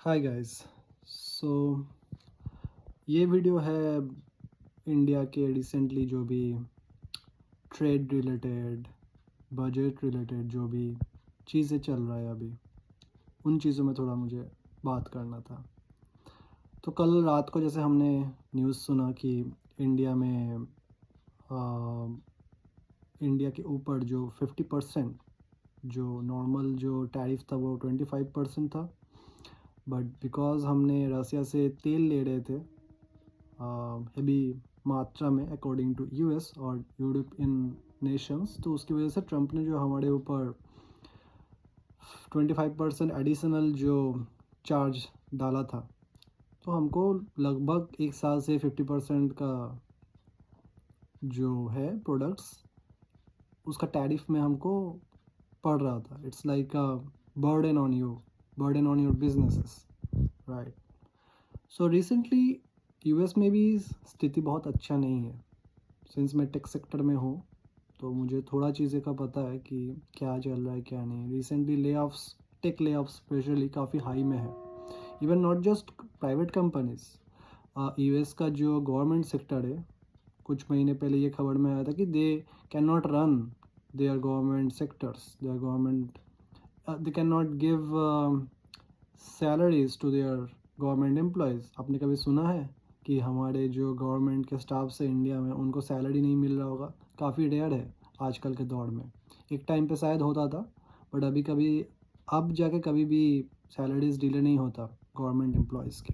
Hi guys. सो ये video है India के रिसेंटली जो भी ट्रेड रिलेटेड, बजट रिलेटेड जो भी चीज़ें चल रहा है अभी, उन चीज़ों में थोड़ा मुझे बात करना था। तो कल रात को जैसे हमने न्यूज़ सुना कि इंडिया में इंडिया के ऊपर जो 50% जो नॉर्मल जो टैरिफ था वो 25% था, बट बिकॉज़ हमने रसिया से तेल ले रहे थे हेवी मात्रा में अकॉर्डिंग टू यूएस और यूरोपियन नेशंस, तो उसकी वजह से ट्रम्प ने जो हमारे ऊपर 25% एडिशनल जो चार्ज डाला था, तो हमको लगभग एक साल से 50% का जो है प्रोडक्ट्स उसका टैरिफ में हमको पड़ रहा था. It's like a burden on you, burden on your businesses, right. So recently US में भी स्थिति बहुत अच्छा नहीं है. सिंस मैं टेक सेक्टर में हूँ तो मुझे थोड़ा चीज़ें का पता है कि क्या चल रहा है क्या नहीं. रिसेंटली ले ऑफ्स, टेक ले ऑफ्स स्पेशली काफ़ी हाई में है. Even not just private companies, US का जो गवर्नमेंट सेक्टर है, कुछ महीने पहले ये खबर में आया था कि they can not run their government sectors, their government, they can not give salaries to their government employees. आपने कभी सुना है कि हमारे जो गवर्नमेंट के स्टाफ से इंडिया में उनको सैलरी नहीं मिल रहा होगा? काफ़ी रेयर है आजकल के दौर में. एक टाइम पे शायद होता था, बट अभी कभी अब जाके कभी भी सैलरीज डिले नहीं होता गवर्नमेंट एम्प्लॉयज़ के.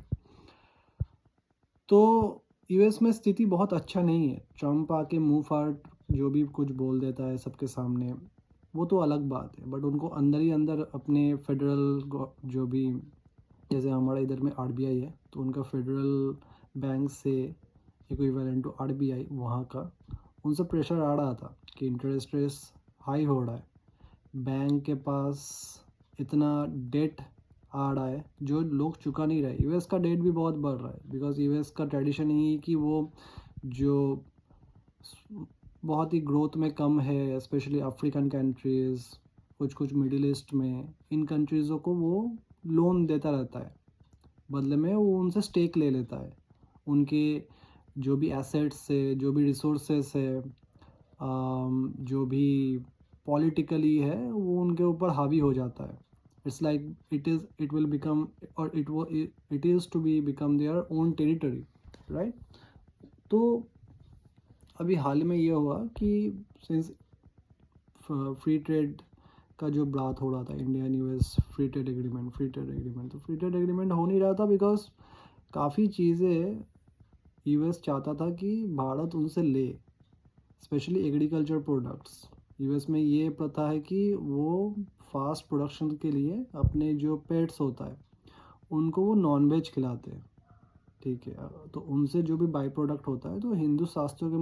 तो यूएस में स्थिति बहुत अच्छा नहीं है. ट्रम्प आके मुंह फाड़ जो भी कुछ बोल देता है सबके सामने, वो तो अलग बात है, बट उनको अंदर ही अंदर अपने फेडरल जो भी, जैसे हमारा इधर में आरबीआई है तो उनका फेडरल बैंक से इक्विवेलेंट टू आरबीआई वहाँ का, उनसे प्रेशर आ रहा था कि इंटरेस्ट रेट्स हाई हो रहा है, बैंक के पास इतना डेट आ रहा है जो लोग चुका नहीं रहे. यूएस का डेट भी बहुत बढ़ रहा है बिकॉज यूएस का ट्रेडिशन ही है कि वो जो बहुत ही ग्रोथ में कम है, स्पेशली अफ्रीकन कंट्रीज़, कुछ कुछ मिडिल ईस्ट में, इन कंट्रीज़ों को वो लोन देता रहता है, बदले में वो उनसे स्टेक ले लेता है. उनके जो भी एसेट्स से, जो भी रिसोर्सेस है, जो भी पॉलिटिकली है, वो उनके ऊपर हावी हो जाता है. It's like it will become, और it is to be become their own territory, right. तो अभी हाल में ये हुआ कि सिंस फ्री ट्रेड का जो बात हो रहा था, Indian US free trade agreement, तो फ्री ट्रेड एग्रीमेंट हो नहीं रहा था बिकॉज काफ़ी चीज़ें यूएस चाहता था कि भारत उनसे ले, स्पेशली एग्रीकल्चर प्रोडक्ट्स. यूएस में ये प्रथा है कि वो फास्ट प्रोडक्शन के लिए अपने जो पेट्स होता है उनको वो नॉन वेज खिलाते हैं, ठीक है. तो उनसे जो भी बाई प्रोडक्ट होता है, तो हिंदू शास्त्रों के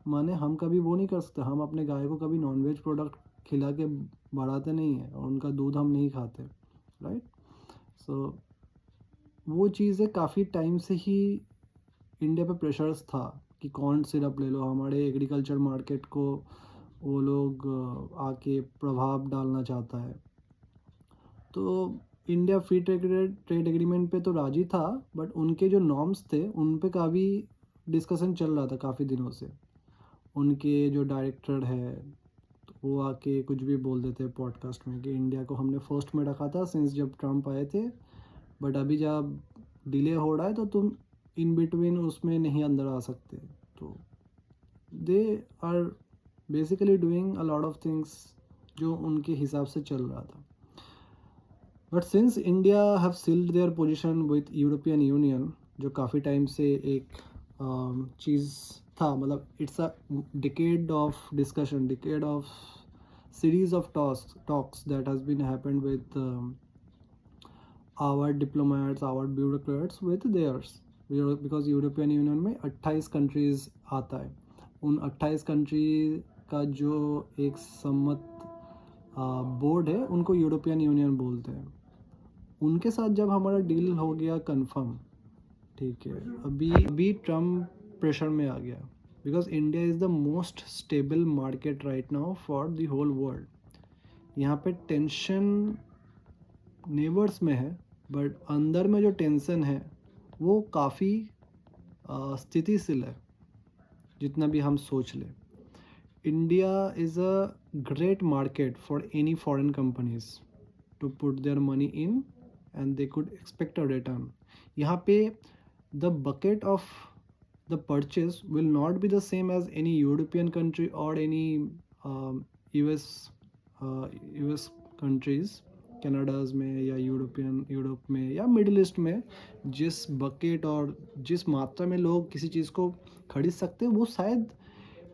माने हम कभी वो नहीं कर सकते, हम अपने गाय को कभी नॉन वेज प्रोडक्ट खिला के बढ़ाते नहीं हैं और उनका दूध हम नहीं खाते, राइट. सो वो चीज़ें काफ़ी टाइम से ही इंडिया पे प्रेशर्स था कि कॉर्न सिरप ले लो, हमारे एग्रीकल्चर मार्केट को वो लोग आके प्रभाव डालना चाहता है. तो इंडिया फ्री ट्रेड एग्रीमेंट पे तो राजी था, बट उनके जो नॉर्म्स थे उन पे काफ़ी डिस्कशन चल रहा था काफ़ी दिनों से. उनके जो डायरेक्टर है तो वो आके कुछ भी बोल देते हैं पॉडकास्ट में कि इंडिया को हमने फर्स्ट में रखा था सिंस जब ट्रम्प आए थे, बट अभी जब डिले हो रहा है तो तुम इन बिटवीन उसमें नहीं अंदर आ सकते. तो they are basically doing a lot of things जो उनके हिसाब से चल रहा था. But since India have sealed their position with European Union, जो काफ़ी टाइम से एक चीज़ था, मतलब it's a decade of discussion, decade of series of talks that has been happened with our diplomats, our bureaucrats with theirs, because European union में 28 countries आता है. उन 28 कंट्री का जो एक सम्मत बोर्ड है उनको यूरोपियन यूनियन बोलते हैं. उनके साथ जब हमारा डील हो गया कंफर्म, ठीक है, अभी ट्रम्प प्रेशर में आ गया because India is the most stable market right now for the whole world. यहाँ पे टेंशन नेबर्स में है, बट अंदर में जो टेंशन है वो काफ़ी स्थितिशील है, जितना भी हम सोच लें। India is a great market for any foreign companies to put their money in and they could expect a return. यहाँ पे the bucket of the purchase will not be the same as any European country or any US US countries, कनाडाज में या Europe में या middle east में जिस bucket और जिस मात्रा में लोग किसी चीज़ को खरीद सकते हैं वो शायद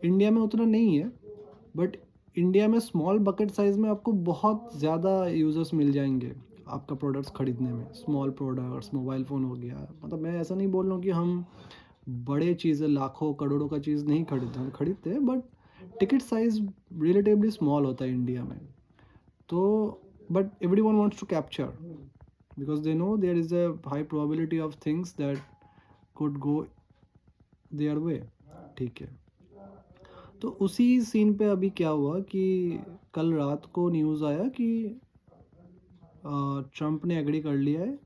इंडिया में उतना नहीं है। बट इंडिया में स्मॉल बकेट साइज़ में आपको बहुत ज़्यादा यूज़र्स मिल जाएंगे आपका प्रोडक्ट्स खरीदने में। स्मॉल प्रोडक्ट्स, मोबाइल फ़ोन हो गया, मतलब मैं ऐसा नहीं बोल रहा हूँ कि हम बड़े चीज़ें लाखों करोड़ों का चीज़ नहीं खरीदते हैं, but ticket size relatively small होता है इंडिया में। तो but everyone wants to capture because they know there is a high probability of things that could go their way। ठीक है, तो उसी सीन पे अभी क्या हुआ कि कल रात को न्यूज़ आया कि ट्रम्प ने एग्री कर लिया है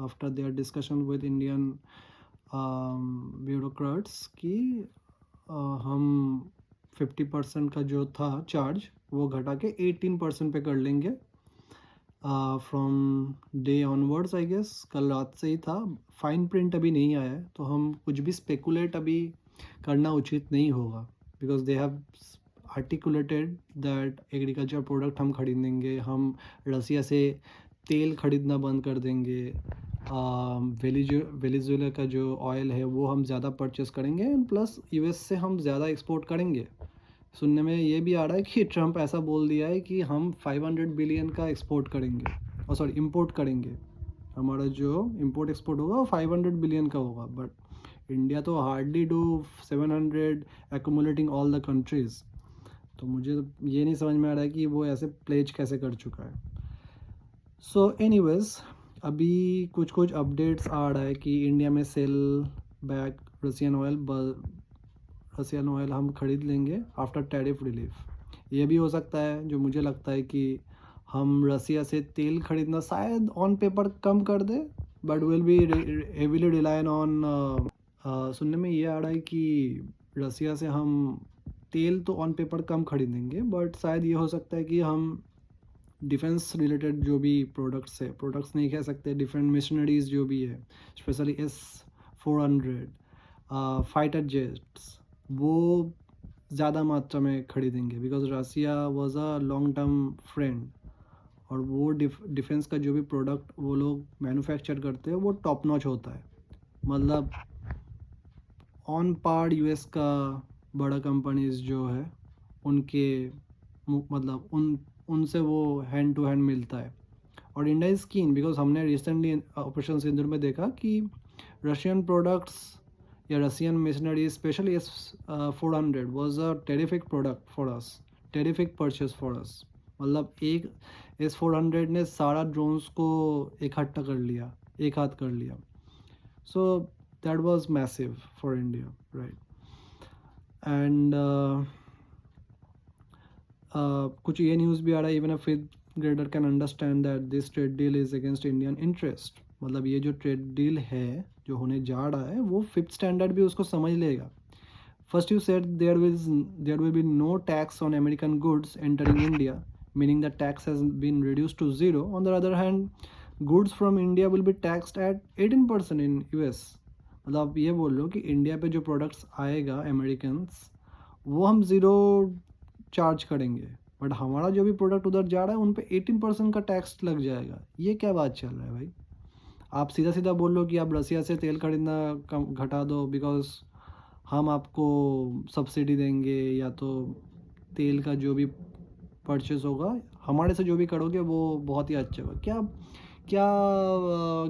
after their discussion with Indian bureaucrats कि हम 50% का जो था चार्ज वो घटा के 18% पे कर लेंगे from day onwards. I guess कल रात से ही था, फाइन प्रिंट अभी नहीं आया है, तो हम कुछ भी स्पेकुलेट अभी करना उचित नहीं होगा because they have articulated that agriculture product हम खरीदेंगे, हम रसिया से तेल खरीदना बंद कर देंगे, वेनेजुएला का जो ऑयल है वो हम ज़्यादा परचेस करेंगे एंड प्लस यूएस से हम ज़्यादा एक्सपोर्ट करेंगे। सुनने में ये भी आ रहा है कि ट्रम्प ऐसा बोल दिया है कि हम 500 बिलियन का एक्सपोर्ट करेंगे, और सॉरी इंपोर्ट करेंगे। हमारा जो इंपोर्ट एक्सपोर्ट होगा वो 500 बिलियन का होगा, बट इंडिया तो hardly do 700 accumulating all the countries. तो मुझे ये नहीं समझ में आ रहा है कि वो ऐसे प्लेज कैसे कर चुका है। सो एनीवेज, अभी कुछ कुछ अपडेट्स आ रहा है कि इंडिया में सेल बैक रसियन ऑयल हम खरीद लेंगे आफ्टर टैरिफ रिलीफ। ये भी हो सकता है, जो मुझे लगता है कि हम रसिया से तेल खरीदना शायद ऑन पेपर कम कर दे, but will be heavily reliant on. सुनने में ये आ रहा है कि रसिया से हम तेल तो ऑन पेपर कम खरीदेंगे, बट शायद ये हो सकता है कि हम डिफेंस रिलेटेड जो भी प्रोडक्ट्स है, प्रोडक्ट्स नहीं कह सकते, डिफरेंट मशीनरीज जो भी है, स्पेशली S-400 फाइटर जेट्स, वो ज़्यादा मात्रा में खरीदेंगे because Russia was a long term friend. और वो डिफेंस का जो भी प्रोडक्ट वो लोग मैन्युफैक्चर करते हैं वो टॉप नॉच होता है, मतलब ऑन पार यूएस का बड़ा कंपनीज जो है उनके मतलब उनसे वो हैंड टू हैंड मिलता है। और इंडिया इज़ कीन बिकॉज हमने रिसेंटली ऑपरेशन सिंदूर में देखा कि रशियन प्रोडक्ट्स या Russian machinery specially S-400 was a terrific product for us, terrific purchase for us. मतलब एक S-400 ने सारा ड्रोन्स को इकट्ठा कर लिया, एक हाथ कर लिया। So that was massive for India, right. And कुछ ये न्यूज़ भी आ रहा है, even a fifth grader can understand that this trade deal is against Indian interest. मतलब ये जो ट्रेड डील है जो होने जा रहा है वो फिफ्थ स्टैंडर्ड भी उसको समझ लेगा। First you said there will be no tax on American goods entering India, meaning the tax has been reduced to zero. On the other hand, goods from India will be taxed at 18% in US। मतलब आप ये बोल लो कि India पे जो products आएगा Americans वो हम ज़ीरो चार्ज करेंगे, बट हमारा जो भी प्रोडक्ट उधर जा रहा है उन पे 18% का टैक्स लग जाएगा। ये क्या बात चल रहा है भाई? आप सीधा सीधा बोल लो कि आप रसिया से तेल खरीदना कम घटा दो बिकॉज हम आपको सब्सिडी देंगे, या तो तेल का जो भी परचेस होगा हमारे से जो भी करोगे वो बहुत ही अच्छा होगा। क्या क्या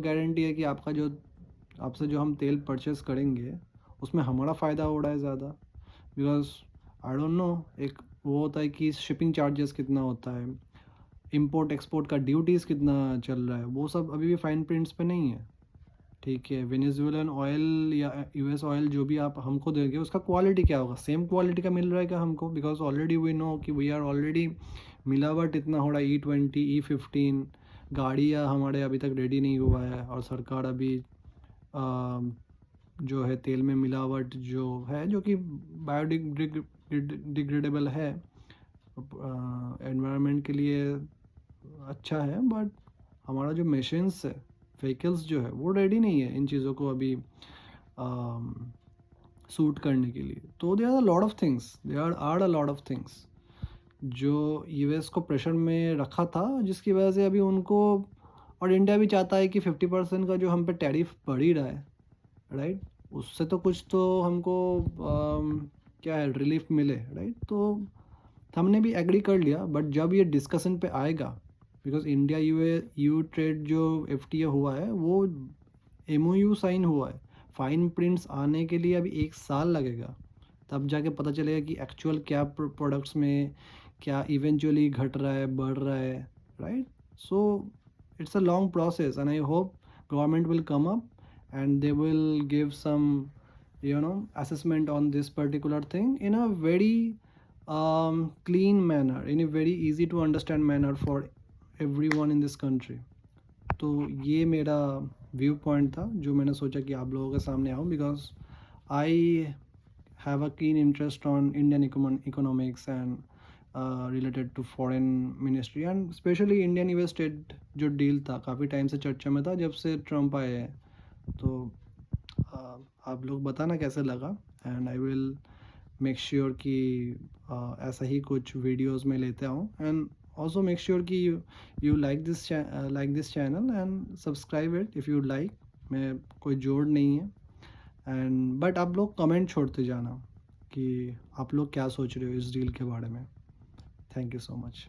गारंटी है कि आपका जो आपसे जो हम तेल परचेस करेंगे उसमें हमारा फ़ायदा हो रहा है ज़्यादा? बिकॉज आई डोंट नो, एक वो होता है कि शिपिंग चार्जेस कितना होता है, इंपोर्ट एक्सपोर्ट का ड्यूटीज़ कितना चल रहा है, वो सब अभी भी फाइन प्रिंट्स पे नहीं है। ठीक है, वेनेजुएलन ऑयल या यूएस ऑयल जो भी आप हमको देंगे उसका क्वालिटी क्या होगा? सेम क्वालिटी का मिल रहा है क्या हमको? बिकॉज ऑलरेडी वी नो कि वी आर ऑलरेडी मिलावट इतना हो रहा है E20 E15 गाड़ियाँ हमारे अभी तक रेडी नहीं हुआ है, और सरकार अभी जो है तेल में मिलावट जो है, जो कि डिग्रेडेबल है, एनवायरनमेंट के लिए अच्छा है, बट हमारा जो मशीन्स है, व्हीकल्स जो है, वो रेडी नहीं है इन चीज़ों को अभी सूट करने के लिए। तो there are a lot of things, there are a lot of things जो यूएस को प्रेशर में रखा था, जिसकी वजह से अभी उनको, और इंडिया भी चाहता है कि 50% का जो हम पे टैरिफ बढ़ ही रहा है, राइट, उससे तो कुछ तो हमको क्या है, रिलीफ मिले, राइट। तो हमने भी एग्री कर लिया, बट जब ये डिस्कशन पे आएगा, बिकॉज इंडिया यू ट्रेड जो एफटीए हुआ है, वो एमओयू साइन हुआ है, फाइन प्रिंट्स आने के लिए अभी 1 साल लगेगा, तब जाके पता चलेगा कि एक्चुअल क्या प्रोडक्ट्स में क्या इवेंचुअली घट रहा है, बढ़ रहा है, right. So it's a long process, and I hope government will come up and they will give some assessment on this particular thing in a very clean manner, in a very easy to understand manner for everyone in this country. तो ये मेरा view point था जो मैंने सोचा कि आप लोगों के सामने आऊँ, because I have a keen interest on Indian economics and related to foreign ministry, and specially Indian US trade जो डील था, काफ़ी टाइम से चर्चा में था जब से ट्रम्प आए हैं। तो आप लोग बताना कैसे लगा, and I will make sure कि ऐसा ही कुछ वीडियोस में लेते आऊँ, एंड ऑल्सो मेक श्योर कि you like this channel and subscribe it if you like. मैं कोई जोड़ नहीं है, एंड बट आप लोग कमेंट छोड़ते जाना कि आप लोग क्या सोच रहे हो इस डील के बारे में। Thank you so much.